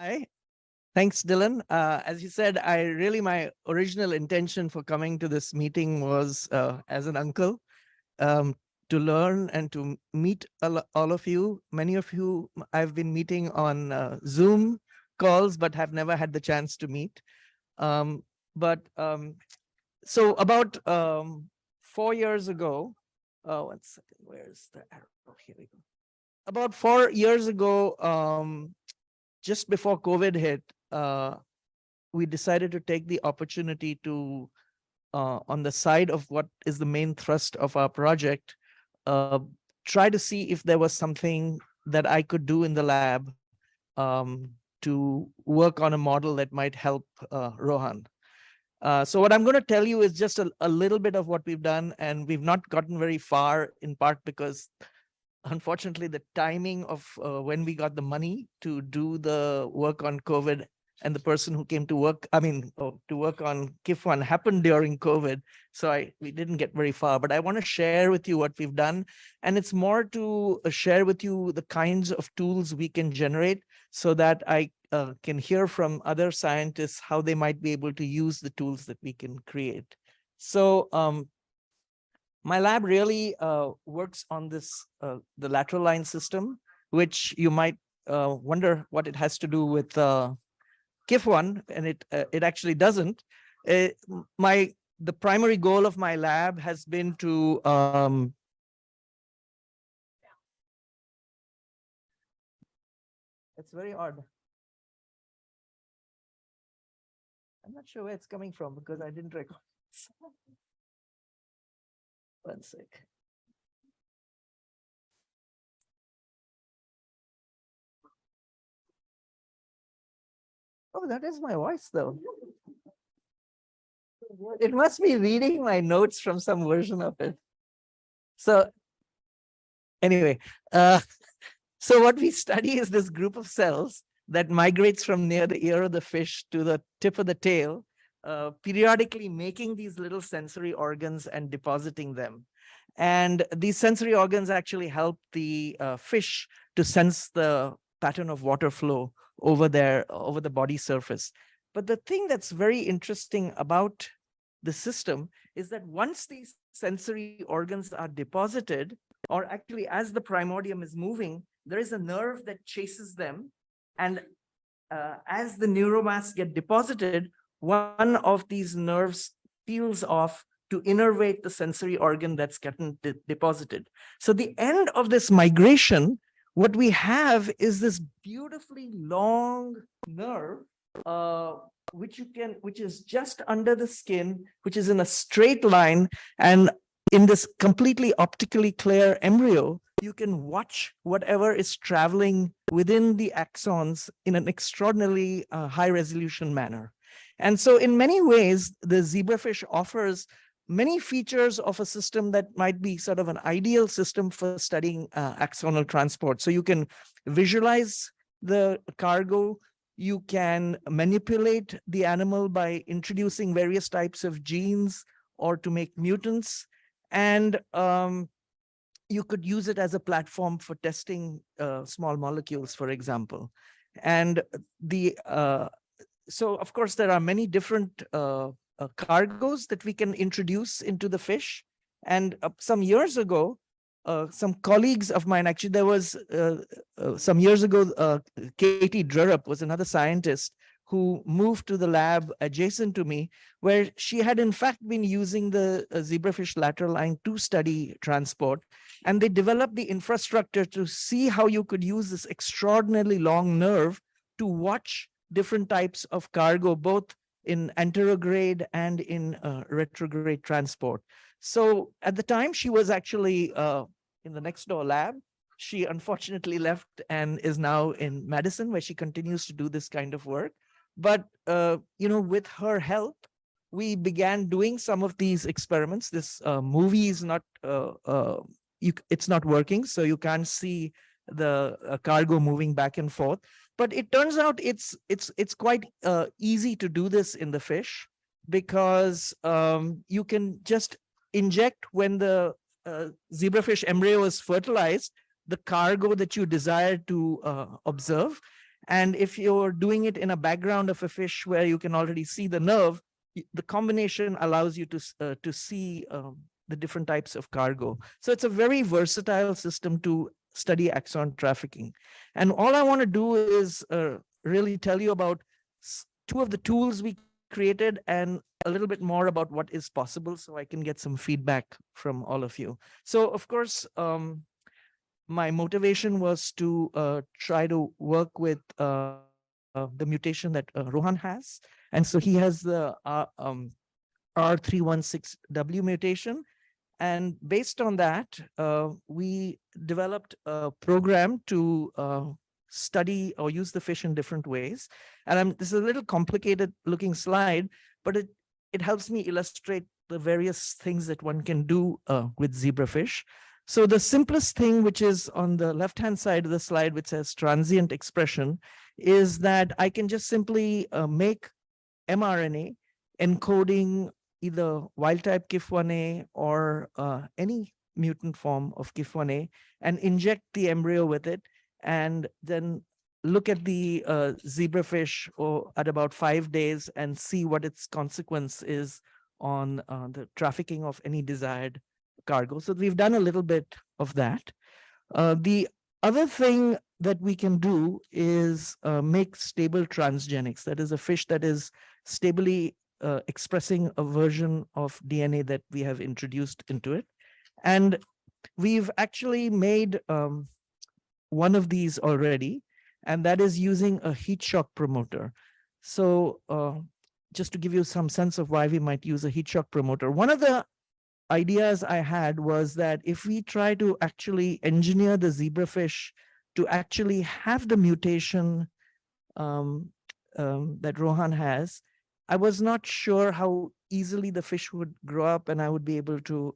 Hi, thanks, Dylan. As you said, my original intention for coming to this meeting was as an uncle, um, to learn and to meet all of you. Many of you I've been meeting on Zoom calls, but have never had the chance to meet. Um, but so about 4 years ago, one second, where's the arrow? Here we go. About 4 years ago, just before COVID hit, we decided to take the opportunity to, on the side of what is the main thrust of our project, uh, try to see if there was something that I could do in the lab to work on a model that might help Rohan. So what I'm going to tell you is just a little bit of what we've done, and we've not gotten very far, in part because unfortunately the timing of when we got the money to do the work on COVID and the person who came to work, to work on KIF1 happened during COVID. So we didn't get very far, but I want to share with you what we've done. And it's more to share with you the kinds of tools we can generate so that I can hear from other scientists how they might be able to use the tools that we can create. So my lab really works on this, the lateral line system, which you might wonder what it has to do with KIF1, and it actually doesn't. The primary goal of my lab has been to it's very odd. I'm not sure where it's coming from because I didn't record. One sec. Oh, that is my voice, though. It must be reading my notes from some version of it. So anyway, so what we study is this group of cells that migrates from near the ear of the fish to the tip of the tail, periodically making these little sensory organs and depositing them. And these sensory organs actually help the fish to sense the pattern of water flow over the body surface. But the thing that's very interesting about the system is that once these sensory organs are deposited, or actually as the primordium is moving, there is a nerve that chases them. And as the neuromass get deposited, one of these nerves peels off to innervate the sensory organ that's gotten deposited. So the end of this migration, what we have is this beautifully long nerve, which is just under the skin, which is in a straight line. And in this completely optically clear embryo, you can watch whatever is traveling within the axons in an extraordinarily high resolution manner. And so in many ways, the zebrafish offers many features of a system that might be sort of an ideal system for studying axonal transport. So you can visualize the cargo, you can manipulate the animal by introducing various types of genes or to make mutants, and you could use it as a platform for testing small molecules, for example. And so of course, there are many different cargoes that we can introduce into the fish. And some years ago, some colleagues of mine, actually, there was some years ago, Katie Drurup was another scientist who moved to the lab adjacent to me, where she had in fact been using the zebrafish lateral line to study transport. And they developed the infrastructure to see how you could use this extraordinarily long nerve to watch different types of cargo, both in anterograde and in retrograde transport. So at the time, she was actually in the next door lab. She unfortunately left and is now in Madison, where she continues to do this kind of work. But with her help, we began doing some of these experiments. This movie is not it's not working, so you can't see the cargo moving back and forth. But it turns out it's quite easy to do this in the fish, because you can just inject, when the zebrafish embryo is fertilized, the cargo that you desire to observe. And if you're doing it in a background of a fish where you can already see the nerve, the combination allows you to see the different types of cargo. So it's a very versatile system to study axon trafficking. And all I want to do is really tell you about two of the tools we created and a little bit more about what is possible so I can get some feedback from all of you. So of course, my motivation was to try to work with the mutation that Rohan has. And so he has the R316W mutation. And based on that, we developed a program to study or use the fish in different ways. And this is a little complicated looking slide, but it helps me illustrate the various things that one can do with zebrafish. So the simplest thing, which is on the left-hand side of the slide, which says transient expression, is that I can just simply make mRNA encoding either wild-type KIF1A or any mutant form of KIF1A and inject the embryo with it, and then look at the zebrafish at about 5 days and see what its consequence is on the trafficking of any desired cargo. So we've done a little bit of that. The other thing that we can do is make stable transgenics. That is a fish that is stably expressing a version of DNA that we have introduced into it. And we've actually made one of these already, and that is using a heat shock promoter. So just to give you some sense of why we might use a heat shock promoter, one of the ideas I had was that if we try to actually engineer the zebrafish to actually have the mutation that Rohan has, I was not sure how easily the fish would grow up and I would be able to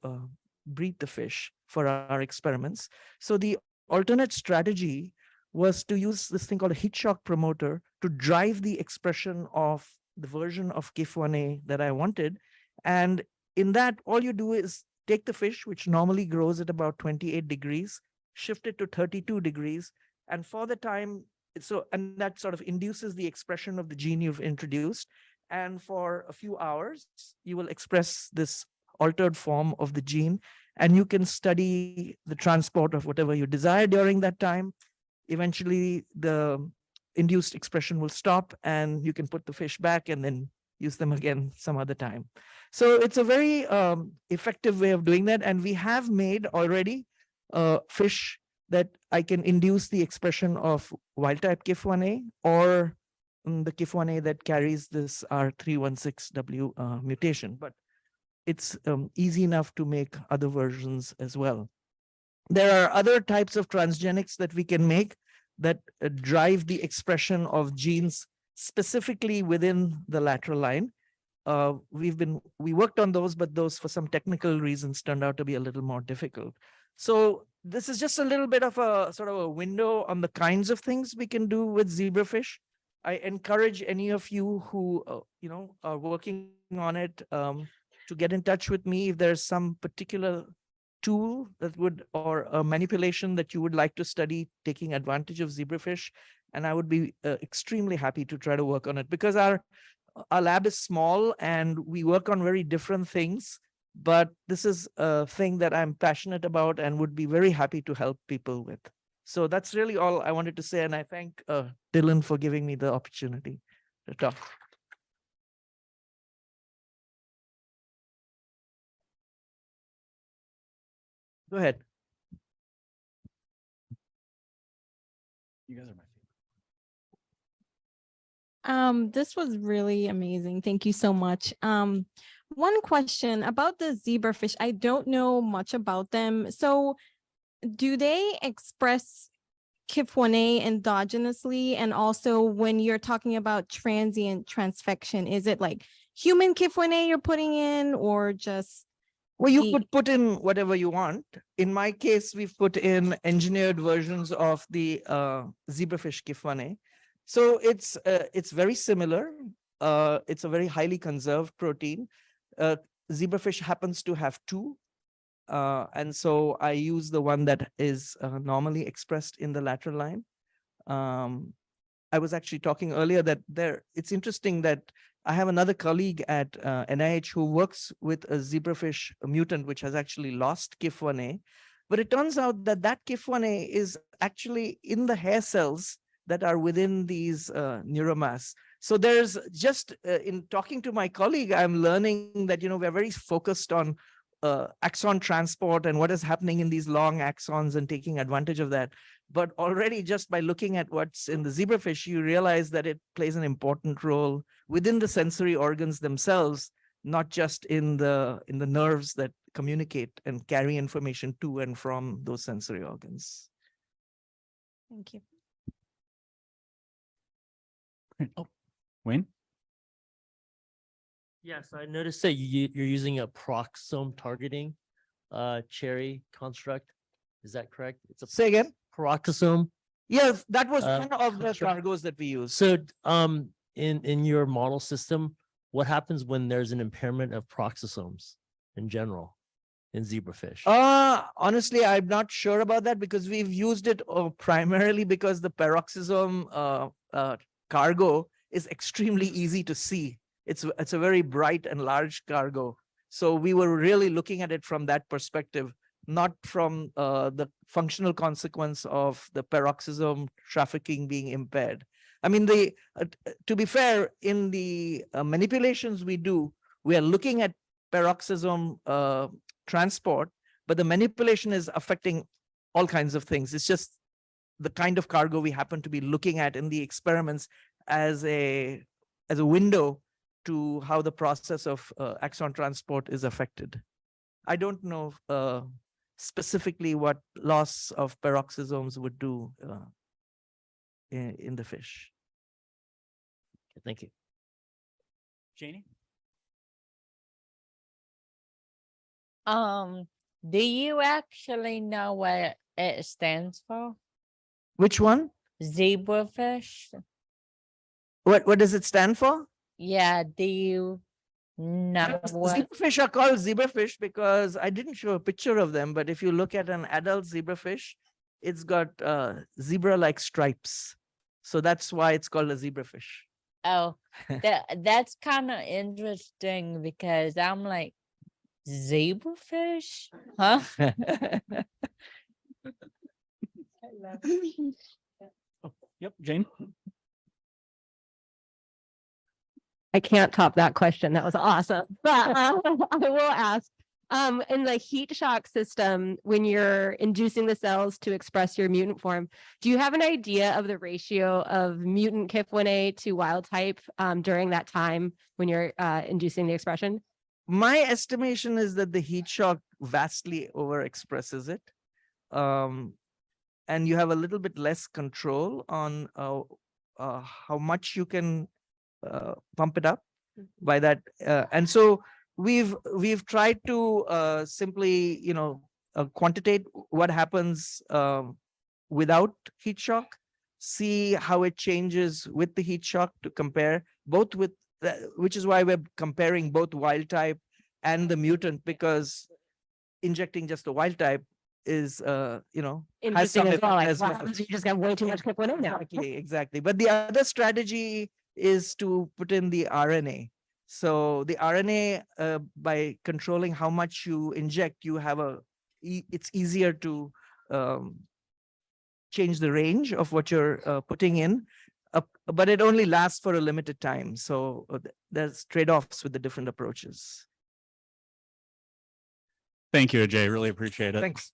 breed the fish for our experiments. So the alternate strategy was to use this thing called a heat shock promoter to drive the expression of the version of KIF1A that I wanted. And in that, all you do is take the fish, which normally grows at about 28 degrees, shift it to 32 degrees. And for the time, and that sort of induces the expression of the gene you've introduced. And for a few hours, you will express this altered form of the gene, and you can study the transport of whatever you desire during that time. Eventually, the induced expression will stop, and you can put the fish back and then use them again some other time. So it's a very effective way of doing that. And we have made already fish that I can induce the expression of wild-type KIF1A or the KIF1A that carries this R316W mutation. But it's easy enough to make other versions as well. There are other types of transgenics that we can make that drive the expression of genes specifically within the lateral line. We worked on those, but those for some technical reasons turned out to be a little more difficult. So this is just a little bit of a sort of a window on the kinds of things we can do with zebrafish. I encourage any of you who are working on it to get in touch with me if there's some particular tool that would, or a manipulation that you would like to study taking advantage of zebrafish. And I would be extremely happy to try to work on it, because our lab is small and we work on very different things. But this is a thing that I'm passionate about and would be very happy to help people with. So that's really all I wanted to say. And I thank Dylan for giving me the opportunity to talk. Go ahead. You guys are my favorite. This was really amazing. Thank you so much. One question about the zebrafish. I don't know much about them. So do they express KIF1A endogenously? And also when you're talking about transient transfection, is it like human KIF1A you're putting in, or just... Well, you could put in whatever you want. In my case, we've put in engineered versions of the zebrafish KIF1A. So it's very similar. It's a very highly conserved protein. Zebrafish happens to have two. And so I use the one that is normally expressed in the lateral line. I was actually talking earlier that it's interesting that I have another colleague at NIH who works with a zebrafish mutant, which has actually lost KIF1A. But it turns out that KIF1A is actually in the hair cells that are within these neuromass. So there's just in talking to my colleague, I'm learning that, we're very focused on axon transport and what is happening in these long axons and taking advantage of that. But already just by looking at what's in the zebrafish, you realize that it plays an important role within the sensory organs themselves, not just in the nerves that communicate and carry information to and from those sensory organs. Thank you. Oh, Wayne? Yes, I noticed that you're using a peroxisome targeting cherry construct. Is that correct? It's a Say again? peroxisome. Yes, that was one of the construct. cargos that we use. So in your model system, what happens when there's an impairment of peroxisomes in general in zebrafish? Honestly, I'm not sure about that because we've used it primarily because the peroxisome cargo is extremely easy to see. It's a very bright and large cargo. So we were really looking at it from that perspective, not from the functional consequence of the peroxisome trafficking being impaired. I mean, to be fair, in the manipulations we do, we are looking at peroxisome transport, but the manipulation is affecting all kinds of things. It's just the kind of cargo we happen to be looking at in the experiments as a window to how the process of axon transport is affected. I don't know specifically what loss of peroxisomes would do in the fish. Thank you. Janie? Do you actually know what it stands for? Which one? Zebrafish? What does it stand for? Yeah, do you know what? Zebrafish are called zebrafish because I didn't show a picture of them, but if you look at an adult zebrafish, it's got zebra-like stripes. So that's why it's called a zebrafish. Oh, that's kind of interesting because I'm like, zebrafish? Huh? Yep, Jane? I can't top that question. That was awesome. But I will ask, in the heat shock system, when you're inducing the cells to express your mutant form, do you have an idea of the ratio of mutant KIF1A to wild type during that time when you're inducing the expression? My estimation is that the heat shock vastly overexpresses it. And you have a little bit less control on how much you can pump it up by that. And so we've tried to simply, quantitate what happens without heat shock, see how it changes with the heat shock to compare both with, which is why we're comparing both wild type and the mutant, because injecting just the wild type is, has Interesting some as well. effect Like, as what well. happens if you just got way too much KIF1A now? Exactly. But the other strategy is to put in the RNA. So the RNA, by controlling how much you inject, you have it's easier to change the range of what you're putting in, but it only lasts for a limited time. So there's trade-offs with the different approaches. Thank you, Ajay. Really appreciate it. Thanks.